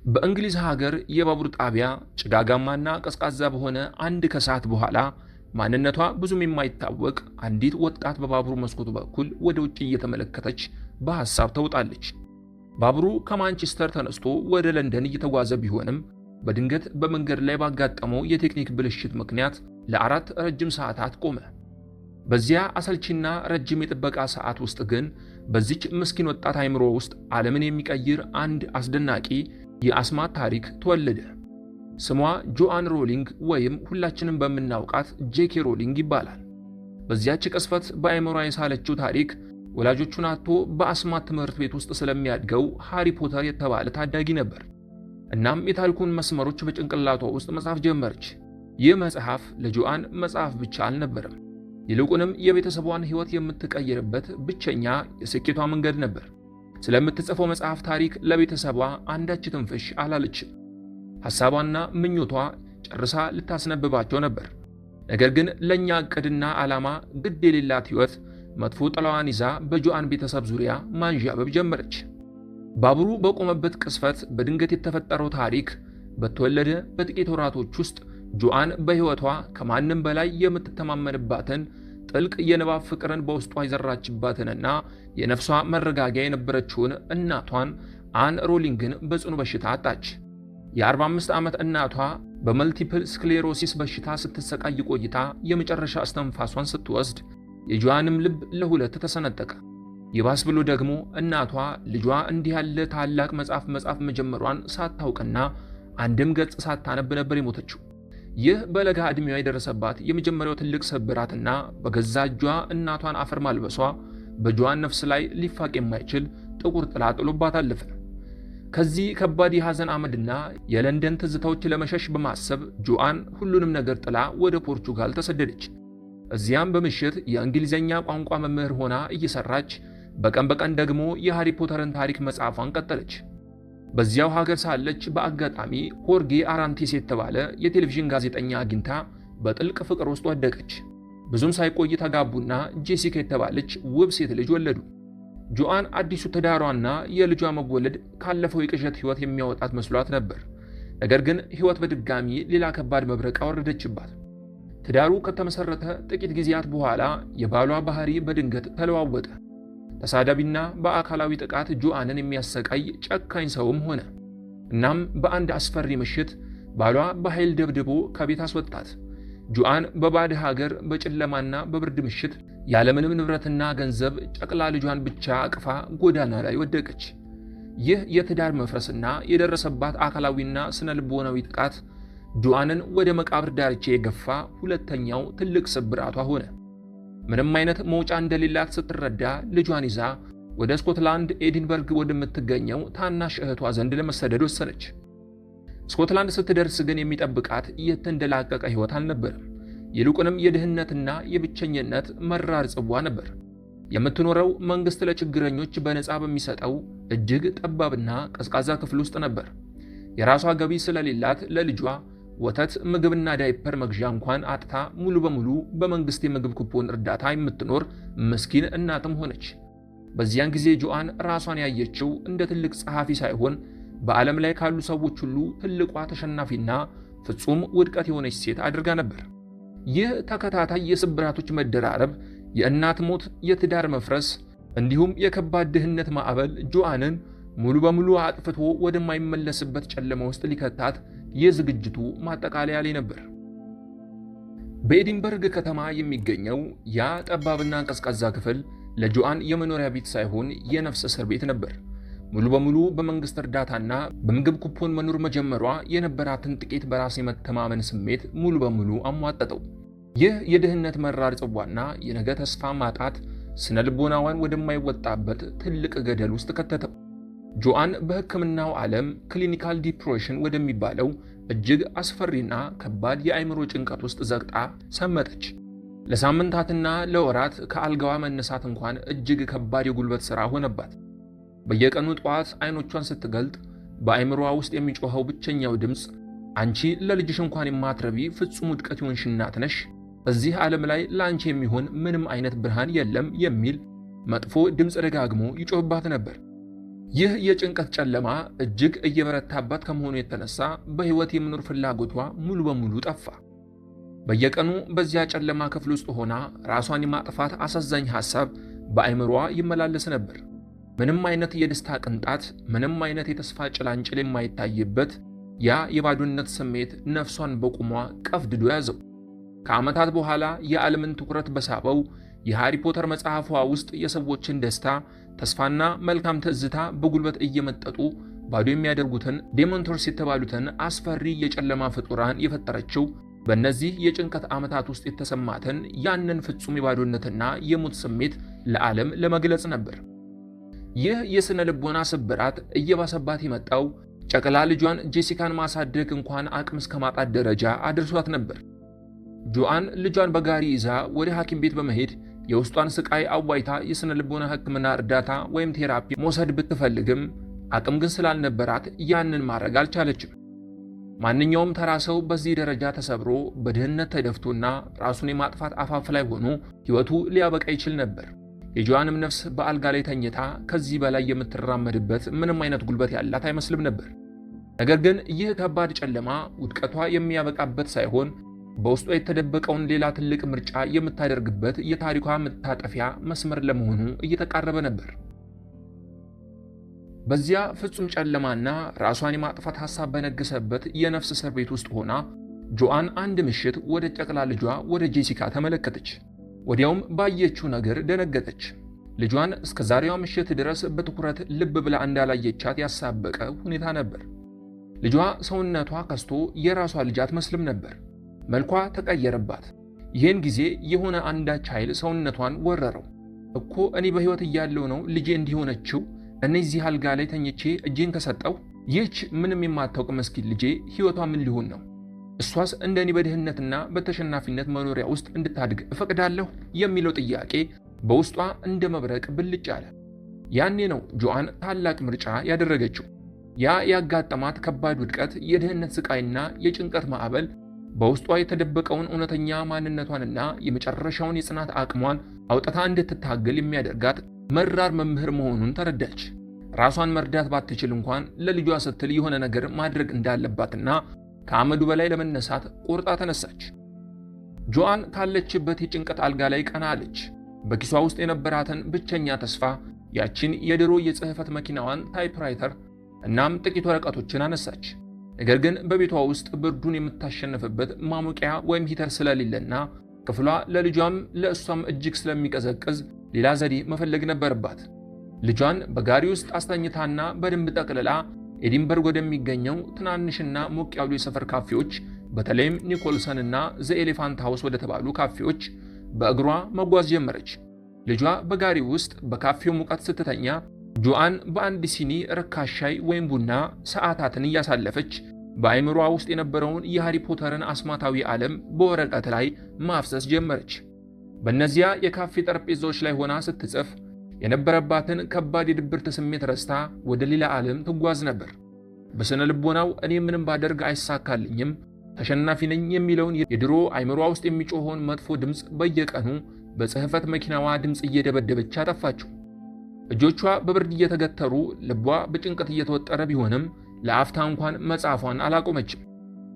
በእንግሊዝ ሀገር የባቡር ጣቢያ ጭጋጋማና ቀዝቃዛ በሆነ አንድ ከሰዓት በኋላ ማንነቷ ብዙም የማይታወቅ አንዲት ወጣት በባቡር መስኮቱ በኩል ወደ ውጭ እየተመለከተች በሐሳብ ተውጣለች። ባቡሩ ከማንቸስተር ተነስቶ ወደ ለንደን እየተጓዘ ቢሆንም በድንገት በመንገድ ላይ ባጋጠመው የቴክኒክ ብልሽት ምክንያት ለአራት ረጅም ሰዓታት ቆመ። በዚያ አሰልቺና ረጅም የጥበቃ ሰዓት ውስጥ ግን በዚች ምስኪን ወጣት አእምሮ ውስጥ ዓለምን የሚቀይር አንድ አስደናቂ የአስማት ታሪክ ተወለደ። ስሟ ጆአን ሮሊንግ ወይም ሁላችንም በምናውቃት ጄኬ ሮሊንግ ይባላል። በዚያች ቅስፈት በአእምሯ የሳለችው ታሪክ ወላጆቹን አጥቶ በአስማት ትምህርት ቤት ውስጥ ስለሚያድገው ሃሪ ፖተር የተባለ ታዳጊ ነበር። እናም የታሪኩን መስመሮች በጭንቅላቷ ውስጥ መጻፍ ጀመረች። ይህ መጽሐፍ ለጆአን መጽሐፍ ብቻ አልነበረም፣ ይልቁንም የቤተሰቧን ሕይወት የምትቀይርበት ብቸኛ የስኬቷ መንገድ ነበር። ስለምትጽፈው መጽሐፍ ታሪክ ለቤተሰቧ አንዳች ትንፍሽ አላለችም። ሐሳቧና ምኞቷ ጨርሳ ልታስነብባቸው ነበር። ነገር ግን ለእኛ ዕቅድና ዓላማ ግድ የሌላት ሕይወት መጥፎ ጥላዋን ይዛ በጆአን ቤተሰብ ዙሪያ ማንዣበብ ጀመረች። ባቡሩ በቆመበት ቅስፈት በድንገት የተፈጠረው ታሪክ በተወለደ በጥቂት ወራቶች ውስጥ ጆአን በሕይወቷ ከማንም በላይ የምትተማመንባትን ጥልቅ የንባብ ፍቅርን በውስጧ የዘራችባትንና የነፍሷ መረጋጊያ የነበረችውን እናቷን አን ሮሊንግን በጽኑ በሽታ አጣች። የ45 ዓመት እናቷ በመልቲፕል ስክሌሮሲስ በሽታ ስትሰቃይ ቆይታ የመጨረሻ እስትንፋሷን ስትወስድ የጆአንም ልብ ለሁለት ተሰነጠቀ። ይባስ ብሎ ደግሞ እናቷ ልጇ እንዲህ ያለ ታላቅ መጽሐፍ መጀመሯን ሳታውቅና አንድም ገጽ ሳታነብ ነበር የሞተችው። ይህ በለጋ ዕድሜዋ የደረሰባት የመጀመሪያው ትልቅ ስብራትና በገዛ እጇ እናቷን አፈር ማልበሷ በጆአን ነፍስ ላይ ሊፋቅ የማይችል ጥቁር ጥላ ጥሎባት አለፈ። ከዚህ ከባድ የሐዘን አመድና የለንደን ትዝታዎች ለመሸሽ በማሰብ ጆአን ሁሉንም ነገር ጥላ ወደ ፖርቹጋል ተሰደደች። እዚያም በምሽት የእንግሊዝኛ ቋንቋ መምህር ሆና እየሰራች በቀን በቀን ደግሞ የሃሪ ፖተርን ታሪክ መጽሐፏን ቀጠለች። በዚያው ሀገር ሳለች በአጋጣሚ ሆርጌ አራንቴስ የተባለ የቴሌቪዥን ጋዜጠኛ አግኝታ በጥልቅ ፍቅር ውስጥ ወደቀች። ብዙም ሳይቆይ ተጋቡና ጄሲካ የተባለች ውብ ሴት ልጅ ወለዱ። ጆአን አዲሱ ትዳሯና የልጇ መወለድ ካለፈው የቅዠት ሕይወት የሚያወጣት መስሏት ነበር። ነገር ግን ሕይወት በድጋሚ ሌላ ከባድ መብረቅ አወረደችባት። ትዳሩ ከተመሰረተ ጥቂት ጊዜያት በኋላ የባሏ ባህሪ በድንገት ተለዋወጠ። ተሳዳቢና በአካላዊ ጥቃት ጆአንን የሚያሰቃይ ጨካኝ ሰውም ሆነ። እናም በአንድ አስፈሪ ምሽት ባሏ በኃይል ደብድቦ ከቤት አስወጣት። ጆአን በባዕድ ሀገር በጨለማና በብርድ ምሽት ያለምንም ንብረትና ገንዘብ ጨቅላ ልጇን ብቻ አቅፋ ጎዳና ላይ ወደቀች። ይህ የትዳር መፍረስና የደረሰባት አካላዊና ስነ ልቦናዊ ጥቃት ጆአንን ወደ መቃብር ዳርቻ የገፋ ሁለተኛው ትልቅ ስብራቷ ሆነ። ምንም አይነት መውጫ እንደሌላት ስትረዳ ልጇን ይዛ ወደ ስኮትላንድ ኤዲንበርግ ወደምትገኘው ታናሽ እህቷ ዘንድ ለመሰደድ ወሰነች። ስኮትላንድ ስትደርስ ግን የሚጠብቃት የተንደላቀቀ ሕይወት አልነበረም። ይልቁንም የድህነትና የብቸኝነት መራር ጽዋ ነበር። የምትኖረው መንግሥት ለችግረኞች በነፃ በሚሰጠው እጅግ ጠባብና ቀዝቃዛ ክፍል ውስጥ ነበር። የራሷ ገቢ ስለሌላት ለልጇ ወተት፣ ምግብና ዳይፐር መግዣ እንኳን አጥታ ሙሉ በሙሉ በመንግሥት የምግብ ኩፖን እርዳታ የምትኖር ምስኪን እናትም ሆነች። በዚያን ጊዜ ጆአን ራሷን ያየችው እንደ ትልቅ ጸሐፊ ሳይሆን በዓለም ላይ ካሉ ሰዎች ሁሉ ትልቋ ተሸናፊና ፍጹም ውድቀት የሆነች ሴት አድርጋ ነበር። ይህ ተከታታይ የስብራቶች መደራረብ፣ የእናት ሞት፣ የትዳር መፍረስ እንዲሁም የከባድ ድህነት ማዕበል ጆአንን ሙሉ በሙሉ አጥፍቶ ወደማይመለስበት ጨለማ ውስጥ ሊከታት የዝግጅቱ ማጠቃለያ ላይ ነበር። በኤዲንበርግ ከተማ የሚገኘው ያ ጠባብና ቀዝቃዛ ክፍል ለጆአን የመኖሪያ ቤት ሳይሆን የነፍስ እስር ቤት ነበር። ሙሉ በሙሉ በመንግሥት እርዳታና በምግብ ኩፖን መኖር መጀመሯ የነበራትን ጥቂት በራስ የመተማመን ስሜት ሙሉ በሙሉ አሟጠጠው። ይህ የድህነት መራር ጽዋና የነገ ተስፋ ማጣት ስነ ልቦናዋን ወደማይወጣበት ትልቅ ገደል ውስጥ ከተተው። ጆአን በሕክምናው ዓለም ክሊኒካል ዲፕሬሽን ወደሚባለው እጅግ አስፈሪና ከባድ የአእምሮ ጭንቀት ውስጥ ዘግጣ ሰመጠች። ለሳምንታትና ለወራት ከአልጋዋ መነሳት እንኳን እጅግ ከባድ የጉልበት ሥራ ሆነባት። በየቀኑ ጠዋት አይኖቿን ስትገልጥ በአእምሮዋ ውስጥ የሚጮኸው ብቸኛው ድምፅ አንቺ ለልጅሽ እንኳን የማትረቢ ፍጹም ውድቀት የሆንሽ እናት ነሽ፣ እዚህ ዓለም ላይ ለአንቺ የሚሆን ምንም አይነት ብርሃን የለም የሚል መጥፎ ድምፅ ደጋግሞ ይጮህባት ነበር። ይህ የጭንቀት ጨለማ እጅግ እየበረታባት ከመሆኑ የተነሳ በሕይወት የመኖር ፍላጎቷ ሙሉ በሙሉ ጠፋ። በየቀኑ በዚያ ጨለማ ክፍል ውስጥ ሆና ራሷን የማጥፋት አሳዛኝ ሐሳብ በአእምሮዋ ይመላለስ ነበር። ምንም አይነት የደስታ ቅንጣት፣ ምንም አይነት የተስፋ ጭላንጭል የማይታይበት ያ የባዶነት ስሜት ነፍሷን በቁሟ ቀፍድዶ ያዘው። ከዓመታት በኋላ የዓለምን ትኩረት በሳበው የሃሪ ፖተር መጽሐፏ ውስጥ የሰዎችን ደስታ፣ ተስፋና መልካም ትዝታ በጉልበት እየመጠጡ ባዶ የሚያደርጉትን ዴሞንተርስ የተባሉትን አስፈሪ የጨለማ ፍጡራን የፈጠረችው በእነዚህ የጭንቀት ዓመታት ውስጥ የተሰማትን ያንን ፍጹም የባዶነትና የሞት ስሜት ለዓለም ለመግለጽ ነበር። ይህ የሥነ ልቦና ስብራት እየባሰባት የመጣው ጨቅላ ልጇን ጄሲካን ማሳደግ እንኳን አቅም እስከ ማጣት ደረጃ አድርሷት ነበር። ጆአን ልጇን በጋሪ ይዛ ወደ ሐኪም ቤት በመሄድ የውስጧን ስቃይ አዋይታ የሥነ ልቦና ሕክምና እርዳታ ወይም ቴራፒ መውሰድ ብትፈልግም አቅም ግን ስላልነበራት ያንን ማድረግ አልቻለችም። ማንኛውም ተራ ሰው በዚህ ደረጃ ተሰብሮ በድህነት ተደፍቶና ራሱን የማጥፋት አፋፍ ላይ ሆኖ ሕይወቱ ሊያበቃ ይችል ነበር። የጆአንም ነፍስ በአልጋ ላይ ተኝታ ከዚህ በላይ የምትራመድበት ምንም አይነት ጉልበት ያላት አይመስልም ነበር። ነገር ግን ይህ ከባድ ጨለማ ውድቀቷ የሚያበቃበት ሳይሆን በውስጧ የተደበቀውን ሌላ ትልቅ ምርጫ የምታደርግበት የታሪኳ መታጠፊያ መስመር ለመሆኑ እየተቃረበ ነበር። በዚያ ፍጹም ጨለማና ራሷን የማጥፋት ሐሳብ በነገሰበት የነፍስ እስር ቤት ውስጥ ሆና ጆአን አንድ ምሽት ወደ ጨቅላ ልጇ ወደ ጄሲካ ተመለከተች። ወዲያውም ባየችው ነገር ደነገጠች። ልጇን እስከ ዛሬዋ ምሽት ድረስ በትኩረት ልብ ብላ እንዳላየቻት ያሳበቀ ሁኔታ ነበር። ልጇ ሰውነቷ ከስቶ የራሷ ልጅ አትመስልም ነበር። መልኳ ተቀየረባት። ይህን ጊዜ የሆነ አንዳች ኃይል ሰውነቷን ወረረው። እኮ እኔ በሕይወት እያለሁ ነው ልጄ እንዲሆነችው እነዚህ አልጋ ላይ ተኝቼ እጄን ከሰጠው ይህች ምንም የማታውቅ መስኪን ልጄ ሕይወቷ ምን ሊሆን ነው? እሷስ እንደኔ በድህነትና በተሸናፊነት መኖሪያ ውስጥ እንድታድግ እፈቅዳለሁ የሚለው ጥያቄ በውስጧ እንደ መብረቅ ብልጭ አለ። ያኔ ነው ጆአን ታላቅ ምርጫ ያደረገችው። ያ ያጋጠማት ከባድ ውድቀት፣ የድህነት ስቃይና የጭንቀት ማዕበል በውስጧ የተደበቀውን እውነተኛ ማንነቷንና የመጨረሻውን የጽናት አቅሟን አውጥታ እንድትታገል የሚያደርጋት መራር መምህር መሆኑን ተረዳች። ራሷን መርዳት ባትችል እንኳን ለልጇ ስትል የሆነ ነገር ማድረግ እንዳለባትና ከአመዱ በላይ ለመነሳት ቆርጣ ተነሳች። ጆአን ካለችበት የጭንቀት አልጋ ላይ ቀና አለች። በኪሷ ውስጥ የነበራትን ብቸኛ ተስፋ ያችን የድሮ የጽሕፈት መኪናዋን ታይፕራይተር እናም ጥቂት ወረቀቶችን አነሳች። ነገር ግን በቤቷ ውስጥ ብርዱን የምታሸንፍበት ማሞቂያ ወይም ሂተር ስለሌለና ክፍሏ ለልጇም ለእሷም እጅግ ስለሚቀዘቅዝ ሌላ ዘዴ መፈለግ ነበረባት። ልጇን በጋሪ ውስጥ አስተኝታና በደንብ ጠቅልላ ኤዲንበርግ ወደሚገኘው ትናንሽና ሞቅ ያሉ የሰፈር ካፌዎች በተለይም ኒኮልሰንና ዘ ኤሌፋንት ሃውስ ወደ ተባሉ ካፌዎች በእግሯ መጓዝ ጀመረች። ልጇ በጋሪ ውስጥ በካፌው ሙቀት ስትተኛ ጆአን በአንድ ሲኒ ርካሽ ሻይ ወይም ቡና ሰዓታትን እያሳለፈች በአእምሮዋ ውስጥ የነበረውን የሃሪ ፖተርን አስማታዊ ዓለም በወረቀት ላይ ማፍሰስ ጀመረች። በእነዚያ የካፌ ጠረጴዛዎች ላይ ሆና ስትጽፍ የነበረባትን ከባድ የድብርት ስሜት ረስታ ወደ ሌላ ዓለም ትጓዝ ነበር። በስነ ልቦናው እኔ ምንም ባደርግ አይሳካልኝም፣ ተሸናፊ ነኝ የሚለውን የድሮ አእምሮዋ ውስጥ የሚጮኸውን መጥፎ ድምፅ በየቀኑ በጽሕፈት መኪናዋ ድምፅ እየደበደበች አጠፋችው። እጆቿ በብርድ እየተገተሩ ልቧ በጭንቀት እየተወጠረ ቢሆንም ለአፍታ እንኳን መጻፏን አላቆመችም።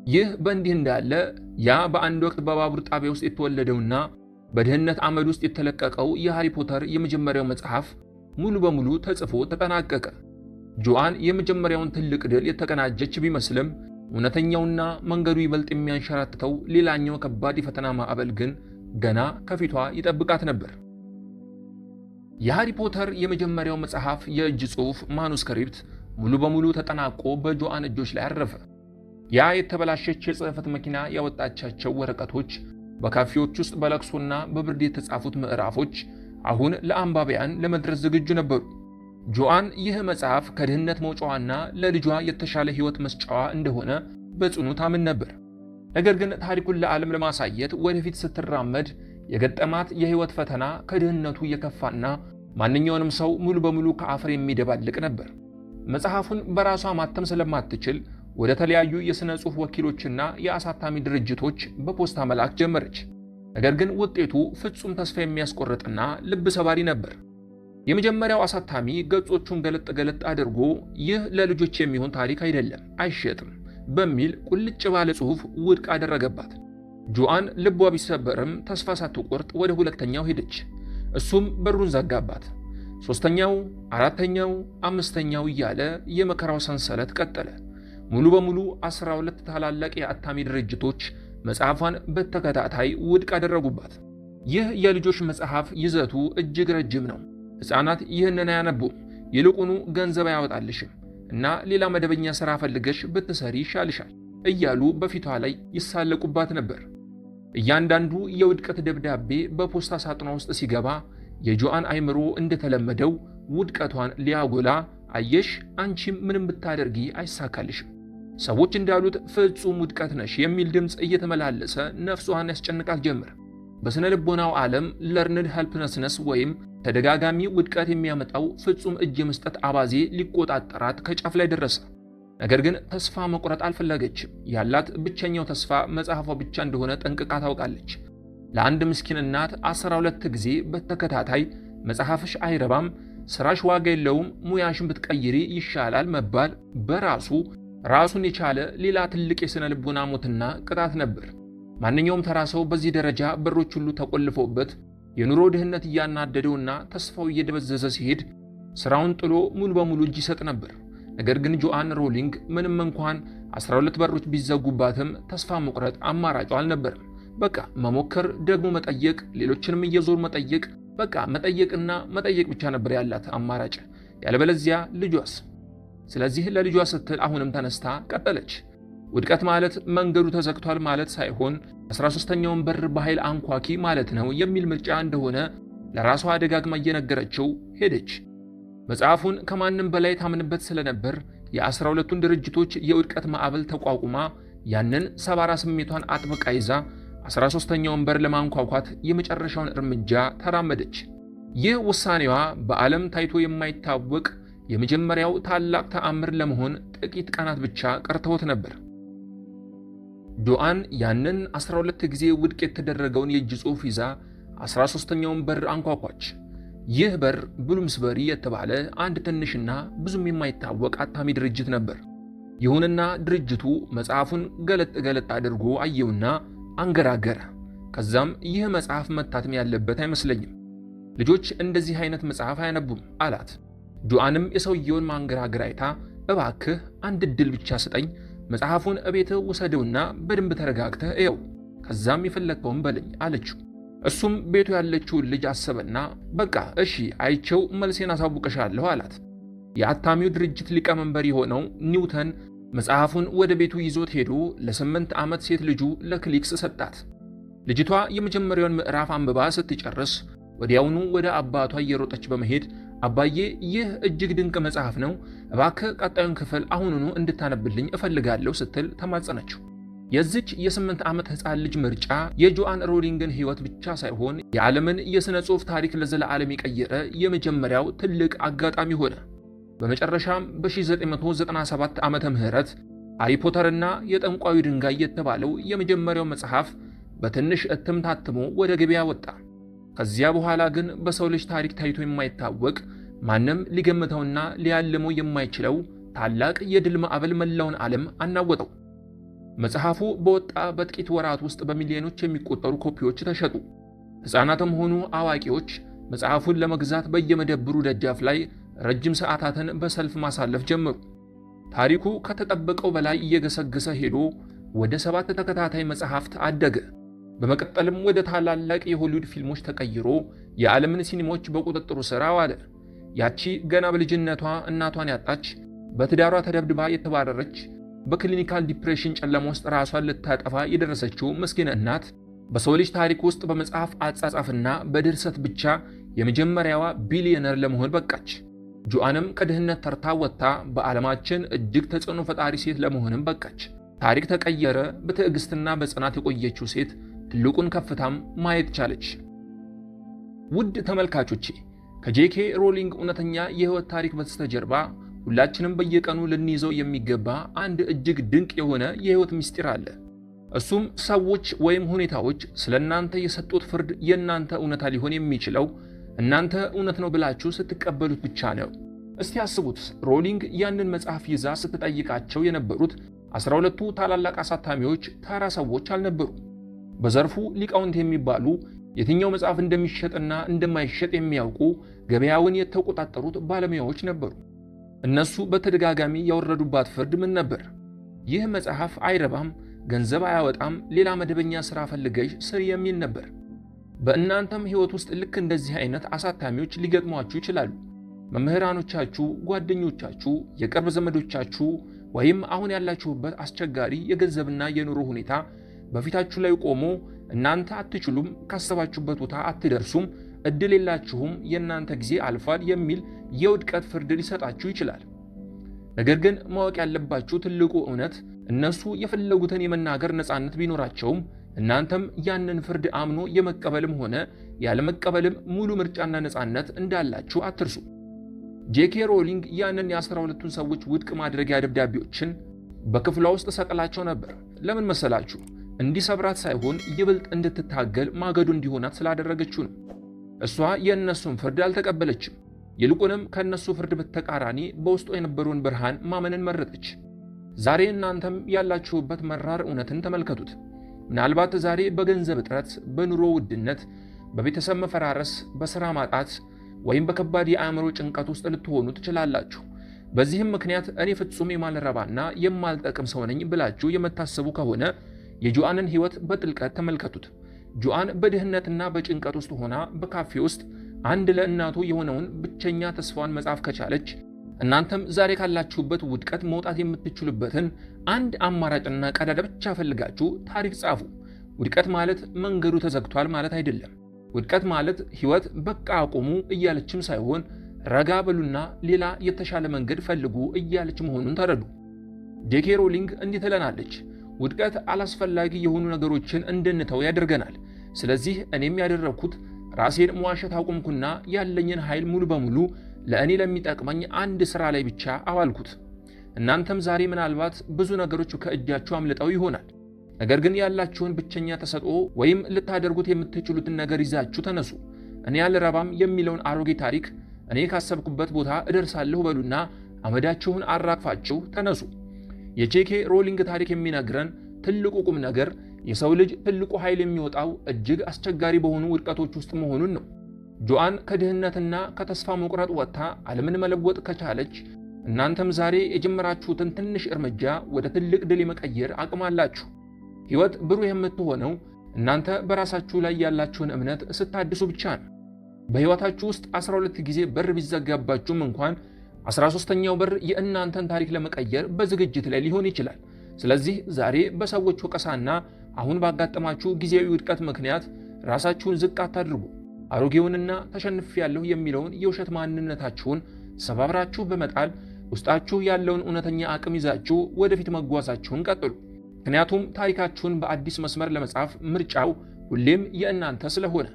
ይህ በእንዲህ እንዳለ ያ በአንድ ወቅት በባቡር ጣቢያ ውስጥ የተወለደውና በድህነት አመድ ውስጥ የተለቀቀው የሃሪ ፖተር የመጀመሪያው መጽሐፍ ሙሉ በሙሉ ተጽፎ ተጠናቀቀ። ጆአን የመጀመሪያውን ትልቅ ድል የተቀናጀች ቢመስልም እውነተኛውና መንገዱ ይበልጥ የሚያንሸራትተው ሌላኛው ከባድ የፈተና ማዕበል ግን ገና ከፊቷ ይጠብቃት ነበር። የሃሪ ፖተር የመጀመሪያው መጽሐፍ የእጅ ጽሑፍ ማኑስክሪፕት ሙሉ በሙሉ ተጠናቆ በጆአን እጆች ላይ አረፈ። ያ የተበላሸች የጽሕፈት መኪና ያወጣቻቸው ወረቀቶች፣ በካፌዎች ውስጥ በለቅሶና በብርድ የተጻፉት ምዕራፎች አሁን ለአንባቢያን ለመድረስ ዝግጁ ነበሩ። ጆአን ይህ መጽሐፍ ከድህነት መውጫዋና ለልጇ የተሻለ ሕይወት መስጫዋ እንደሆነ በጽኑ ታምን ነበር። ነገር ግን ታሪኩን ለዓለም ለማሳየት ወደፊት ስትራመድ የገጠማት የሕይወት ፈተና ከድህነቱ የከፋና ማንኛውንም ሰው ሙሉ በሙሉ ከአፈር የሚደባልቅ ነበር። መጽሐፉን በራሷ ማተም ስለማትችል ወደ ተለያዩ የሥነ ጽሑፍ ወኪሎችና የአሳታሚ ድርጅቶች በፖስታ መላክ ጀመረች። ነገር ግን ውጤቱ ፍጹም ተስፋ የሚያስቆርጥና ልብ ሰባሪ ነበር። የመጀመሪያው አሳታሚ ገጾቹን ገለጥ ገለጥ አድርጎ ይህ ለልጆች የሚሆን ታሪክ አይደለም፣ አይሸጥም በሚል ቁልጭ ባለ ጽሑፍ ውድቅ አደረገባት። ጆአን ልቧ ቢሰበርም ተስፋ ሳትቆርጥ ወደ ሁለተኛው ሄደች። እሱም በሩን ዘጋባት። ሶስተኛው፣ አራተኛው፣ አምስተኛው እያለ የመከራው ሰንሰለት ቀጠለ። ሙሉ በሙሉ 12 ታላላቅ የአታሚ ድርጅቶች መጽሐፏን በተከታታይ ውድቅ አደረጉባት። ይህ የልጆች መጽሐፍ ይዘቱ እጅግ ረጅም ነው። ሕፃናት ይህንን አያነቡም፣ ይልቁኑ ገንዘብ አያወጣልሽም እና ሌላ መደበኛ ሥራ ፈልገሽ ብትሰሪ ይሻልሻል እያሉ በፊቷ ላይ ይሳለቁባት ነበር። እያንዳንዱ የውድቀት ደብዳቤ በፖስታ ሳጥኗ ውስጥ ሲገባ የጆአን አይምሮ እንደተለመደው ውድቀቷን ሊያጎላ፣ አየሽ አንቺም ምንም ብታደርጊ አይሳካልሽም፣ ሰዎች እንዳሉት ፍጹም ውድቀት ነሽ የሚል ድምፅ እየተመላለሰ ነፍሷን ያስጨንቃት ጀመር። በስነ ልቦናው ዓለም ለርንድ ሄልፕለስነስ ወይም ተደጋጋሚ ውድቀት የሚያመጣው ፍጹም እጅ የመስጠት አባዜ ሊቆጣጠራት ከጫፍ ላይ ደረሰ። ነገር ግን ተስፋ መቁረጥ አልፈለገችም። ያላት ብቸኛው ተስፋ መጽሐፏ ብቻ እንደሆነ ጠንቅቃ ታውቃለች። ለአንድ ምስኪን እናት 12 ጊዜ በተከታታይ መጽሐፍሽ አይረባም፣ ስራሽ ዋጋ የለውም፣ ሙያሽን ብትቀይሪ ይሻላል መባል በራሱ ራሱን የቻለ ሌላ ትልቅ የሥነ ልቦና ሞትና ቅጣት ነበር። ማንኛውም ተራ ሰው በዚህ ደረጃ በሮች ሁሉ ተቆልፈውበት የኑሮ ድህነት እያናደደውና ተስፋው እየደበዘዘ ሲሄድ ስራውን ጥሎ ሙሉ በሙሉ እጅ ይሰጥ ነበር። ነገር ግን ጆአን ሮሊንግ ምንም እንኳን 12 በሮች ቢዘጉባትም ተስፋ መቁረጥ አማራጯ አልነበረም። በቃ መሞከር፣ ደግሞ መጠየቅ፣ ሌሎችንም እየዞር መጠየቅ፣ በቃ መጠየቅና መጠየቅ ብቻ ነበር ያላት አማራጭ። ያለበለዚያ ልጇስ? ስለዚህ ለልጇ ስትል አሁንም ተነስታ ቀጠለች። ውድቀት ማለት መንገዱ ተዘግቷል ማለት ሳይሆን 13ኛውን በር በኃይል አንኳኪ ማለት ነው የሚል ምርጫ እንደሆነ ለራሷ ደጋግማ እየነገረችው ሄደች። መጽሐፉን ከማንም በላይ ታምንበት ስለነበር የ12ቱን ድርጅቶች የውድቀት ማዕበል ተቋቁማ ያንን ሰባራ ስሜቷን አጥብቃ ይዛ 13ኛውን በር ለማንኳኳት የመጨረሻውን እርምጃ ተራመደች። ይህ ውሳኔዋ በዓለም ታይቶ የማይታወቅ የመጀመሪያው ታላቅ ተአምር ለመሆን ጥቂት ቀናት ብቻ ቀርተውት ነበር። ጆአን ያንን 12 ጊዜ ውድቅ የተደረገውን የእጅ ጽሑፍ ይዛ 13ኛውን በር አንኳኳች። ይህ በር ብሉምስበሪ የተባለ አንድ ትንሽና ብዙም የማይታወቅ አታሚ ድርጅት ነበር። ይሁንና ድርጅቱ መጽሐፉን ገለጥ ገለጥ አድርጎ አየውና አንገራገረ። ከዛም ይህ መጽሐፍ መታተም ያለበት አይመስለኝም፣ ልጆች እንደዚህ አይነት መጽሐፍ አያነቡም አላት። ጆአንም የሰውየውን ማንገራገር አይታ እባክህ አንድ ዕድል ብቻ ስጠኝ፣ መጽሐፉን እቤትህ ውሰደውና በደንብ ተረጋግተህ እየው፣ ከዛም የፈለግከውን በለኝ አለችው። እሱም ቤቱ ያለችውን ልጅ አሰበና በቃ እሺ አይቼው መልሴን አሳውቅሻለሁ አላት። የአታሚው ድርጅት ሊቀመንበር የሆነው ኒውተን መጽሐፉን ወደ ቤቱ ይዞት ሄዶ ለ8 ዓመት ሴት ልጁ ለክሊክስ ሰጣት። ልጅቷ የመጀመሪያውን ምዕራፍ አንብባ ስትጨርስ ወዲያውኑ ወደ አባቷ እየሮጠች በመሄድ አባዬ ይህ እጅግ ድንቅ መጽሐፍ ነው፣ እባክህ ቀጣዩን ክፍል አሁኑኑ እንድታነብልኝ እፈልጋለሁ ስትል ተማጸነችው። የዚች የ8 ዓመት ሕፃን ልጅ ምርጫ የጆአን ሮሊንግን ሕይወት ብቻ ሳይሆን የዓለምን የሥነ ጽሑፍ ታሪክ ለዘለዓለም የቀየረ የመጀመሪያው ትልቅ አጋጣሚ ሆነ። በመጨረሻም በ1997 ዓመተ ምህረት ሃሪ ፖተርና የጠንቋዩ ድንጋይ የተባለው የመጀመሪያው መጽሐፍ በትንሽ እትም ታትሞ ወደ ገበያ ወጣ። ከዚያ በኋላ ግን በሰው ልጅ ታሪክ ታይቶ የማይታወቅ ማንም ሊገምተውና ሊያልመው የማይችለው ታላቅ የድል ማዕበል መላውን ዓለም አናወጠው። መጽሐፉ በወጣ በጥቂት ወራት ውስጥ በሚሊዮኖች የሚቆጠሩ ኮፒዎች ተሸጡ። ሕፃናትም ሆኑ አዋቂዎች መጽሐፉን ለመግዛት በየመደብሩ ደጃፍ ላይ ረጅም ሰዓታትን በሰልፍ ማሳለፍ ጀመሩ። ታሪኩ ከተጠበቀው በላይ እየገሰገሰ ሄዶ ወደ 7 ተከታታይ መጽሐፍት አደገ። በመቀጠልም ወደ ታላላቅ የሆሊውድ ፊልሞች ተቀይሮ የዓለምን ሲኒማዎች በቁጥጥሩ ስር አዋለ። ያቺ ገና በልጅነቷ እናቷን ያጣች፣ በትዳሯ ተደብድባ የተባረረች፣ በክሊኒካል ዲፕሬሽን ጨለማ ውስጥ ራሷን ልታጠፋ የደረሰችው ምስኪን እናት በሰው ልጅ ታሪክ ውስጥ በመጽሐፍ አጻጻፍና በድርሰት ብቻ የመጀመሪያዋ ቢሊዮነር ለመሆን በቃች። ጆአንም ከድህነት ተርታ ወጥታ በዓለማችን እጅግ ተጽዕኖ ፈጣሪ ሴት ለመሆንም በቃች። ታሪክ ተቀየረ። በትዕግስትና በጽናት የቆየችው ሴት ትልቁን ከፍታም ማየት ቻለች። ውድ ተመልካቾቼ ከጄኬ ሮሊንግ እውነተኛ የህይወት ታሪክ በስተጀርባ ሁላችንም በየቀኑ ልንይዘው የሚገባ አንድ እጅግ ድንቅ የሆነ የህይወት ምስጢር አለ። እሱም ሰዎች ወይም ሁኔታዎች ስለናንተ የሰጡት ፍርድ የናንተ እውነታ ሊሆን የሚችለው እናንተ እውነት ነው ብላችሁ ስትቀበሉት ብቻ ነው። እስቲ አስቡት፣ ሮሊንግ ያንን መጽሐፍ ይዛ ስትጠይቃቸው የነበሩት 12ቱ ታላላቅ አሳታሚዎች ተራ ሰዎች አልነበሩ። በዘርፉ ሊቃውንት የሚባሉ የትኛው መጽሐፍ እንደሚሸጥና እንደማይሸጥ የሚያውቁ ገበያውን የተቆጣጠሩት ባለሙያዎች ነበሩ። እነሱ በተደጋጋሚ ያወረዱባት ፍርድ ምን ነበር? ይህ መጽሐፍ አይረባም፣ ገንዘብ አያወጣም፣ ሌላ መደበኛ ሥራ ፈልገሽ ስሪ የሚል ነበር። በእናንተም ሕይወት ውስጥ ልክ እንደዚህ አይነት አሳታሚዎች ሊገጥሟችሁ ይችላሉ። መምህራኖቻችሁ፣ ጓደኞቻችሁ፣ የቅርብ ዘመዶቻችሁ ወይም አሁን ያላችሁበት አስቸጋሪ የገንዘብና የኑሮ ሁኔታ በፊታችሁ ላይ ቆሞ እናንተ አትችሉም፣ ካሰባችሁበት ቦታ አትደርሱም፣ እድል የላችሁም፣ የእናንተ ጊዜ አልፏል የሚል የውድቀት ፍርድ ሊሰጣችሁ ይችላል። ነገር ግን ማወቅ ያለባችሁ ትልቁ እውነት እነሱ የፈለጉትን የመናገር ነፃነት ቢኖራቸውም እናንተም ያንን ፍርድ አምኖ የመቀበልም ሆነ ያለመቀበልም ሙሉ ምርጫና ነፃነት እንዳላችሁ አትርሱ። ጄኬ ሮሊንግ ያንን የ12ቱን ሰዎች ውድቅ ማድረጊያ ደብዳቤዎችን በክፍሏ ውስጥ ሰቅላቸው ነበር። ለምን መሰላችሁ? እንዲሰብራት ሳይሆን ይበልጥ እንድትታገል ማገዶ እንዲሆናት ስላደረገችው ነው። እሷ የእነሱን ፍርድ አልተቀበለችም። ይልቁንም ከእነሱ ፍርድ በተቃራኒ በውስጡ የነበረውን ብርሃን ማመንን መረጠች። ዛሬ እናንተም ያላችሁበት መራር እውነትን ተመልከቱት። ምናልባት ዛሬ በገንዘብ እጥረት፣ በኑሮ ውድነት፣ በቤተሰብ መፈራረስ፣ በሥራ ማጣት ወይም በከባድ የአእምሮ ጭንቀት ውስጥ ልትሆኑ ትችላላችሁ። በዚህም ምክንያት እኔ ፍጹም የማልረባና የማልጠቅም ሰው ነኝ ብላችሁ የምታስቡ ከሆነ የጆአንን ሕይወት በጥልቀት ተመልከቱት። ጆአን በድህነትና በጭንቀት ውስጥ ሆና በካፌ ውስጥ አንድ ለእናቱ የሆነውን ብቸኛ ተስፋዋን መጻፍ ከቻለች፣ እናንተም ዛሬ ካላችሁበት ውድቀት መውጣት የምትችሉበትን አንድ አማራጭና ቀዳዳ ብቻ ፈልጋችሁ ታሪክ ጻፉ። ውድቀት ማለት መንገዱ ተዘግቷል ማለት አይደለም። ውድቀት ማለት ሕይወት በቃ አቁሙ እያለችም ሳይሆን ረጋ በሉና ሌላ የተሻለ መንገድ ፈልጉ እያለች መሆኑን ተረዱ። ጄኬ ሮሊንግ እንዲህ ትለናለች፣ ውድቀት አላስፈላጊ የሆኑ ነገሮችን እንድንተው ያደርገናል። ስለዚህ እኔም ያደረግኩት ራሴን መዋሸት አቁምኩና ያለኝን ኃይል ሙሉ በሙሉ ለእኔ ለሚጠቅመኝ አንድ ሥራ ላይ ብቻ አዋልኩት። እናንተም ዛሬ ምናልባት ብዙ ነገሮች ከእጃችሁ አምልጠው ይሆናል። ነገር ግን ያላችሁን ብቸኛ ተሰጥኦ ወይም ልታደርጉት የምትችሉትን ነገር ይዛችሁ ተነሱ። እኔ አልረባም የሚለውን አሮጌ ታሪክ እኔ ካሰብኩበት ቦታ እደርሳለሁ በሉና አመዳችሁን አራግፋችሁ ተነሱ። የጄኬ ሮሊንግ ታሪክ የሚነግረን ትልቁ ቁም ነገር የሰው ልጅ ትልቁ ኃይል የሚወጣው እጅግ አስቸጋሪ በሆኑ ውድቀቶች ውስጥ መሆኑን ነው። ጆአን ከድህነትና ከተስፋ መቁረጥ ወጥታ ዓለምን መለወጥ ከቻለች፣ እናንተም ዛሬ የጀመራችሁትን ትንሽ እርምጃ ወደ ትልቅ ድል የመቀየር አቅም አላችሁ። ሕይወት ብሩህ የምትሆነው እናንተ በራሳችሁ ላይ ያላችሁን እምነት ስታድሱ ብቻ ነው። በሕይወታችሁ ውስጥ 12 ጊዜ በር ቢዘጋባችሁም እንኳን 13ኛው በር የእናንተን ታሪክ ለመቀየር በዝግጅት ላይ ሊሆን ይችላል። ስለዚህ ዛሬ በሰዎች ወቀሳና አሁን ባጋጠማችሁ ጊዜያዊ ውድቀት ምክንያት ራሳችሁን ዝቅ አታድርጉ። አሮጌውንና ተሸንፌያለሁ የሚለውን የውሸት ማንነታችሁን ሰባብራችሁ በመጣል ውስጣችሁ ያለውን እውነተኛ አቅም ይዛችሁ ወደፊት መጓዛችሁን ቀጥሉ። ምክንያቱም ታሪካችሁን በአዲስ መስመር ለመጻፍ ምርጫው ሁሌም የእናንተ ስለሆነ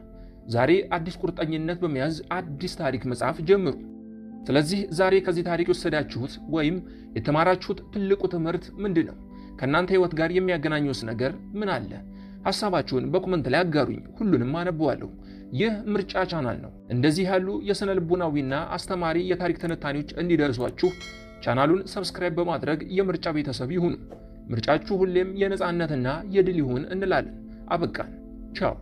ዛሬ አዲስ ቁርጠኝነት በመያዝ አዲስ ታሪክ መጻፍ ጀምሩ። ስለዚህ ዛሬ ከዚህ ታሪክ የወሰዳችሁት ወይም የተማራችሁት ትልቁ ትምህርት ምንድን ነው? ከእናንተ ሕይወት ጋር የሚያገናኘውስ ነገር ምን አለ? ሐሳባችሁን በኮመንት ላይ አጋሩኝ። ሁሉንም አነበዋለሁ። ይህ ምርጫ ቻናል ነው። እንደዚህ ያሉ የሥነ ልቦናዊና አስተማሪ የታሪክ ትንታኔዎች እንዲደርሷችሁ ቻናሉን ሰብስክራይብ በማድረግ የምርጫ ቤተሰብ ይሁኑ። ምርጫችሁ ሁሌም የነፃነትና የድል ይሁን እንላለን። አበቃን። ቻው።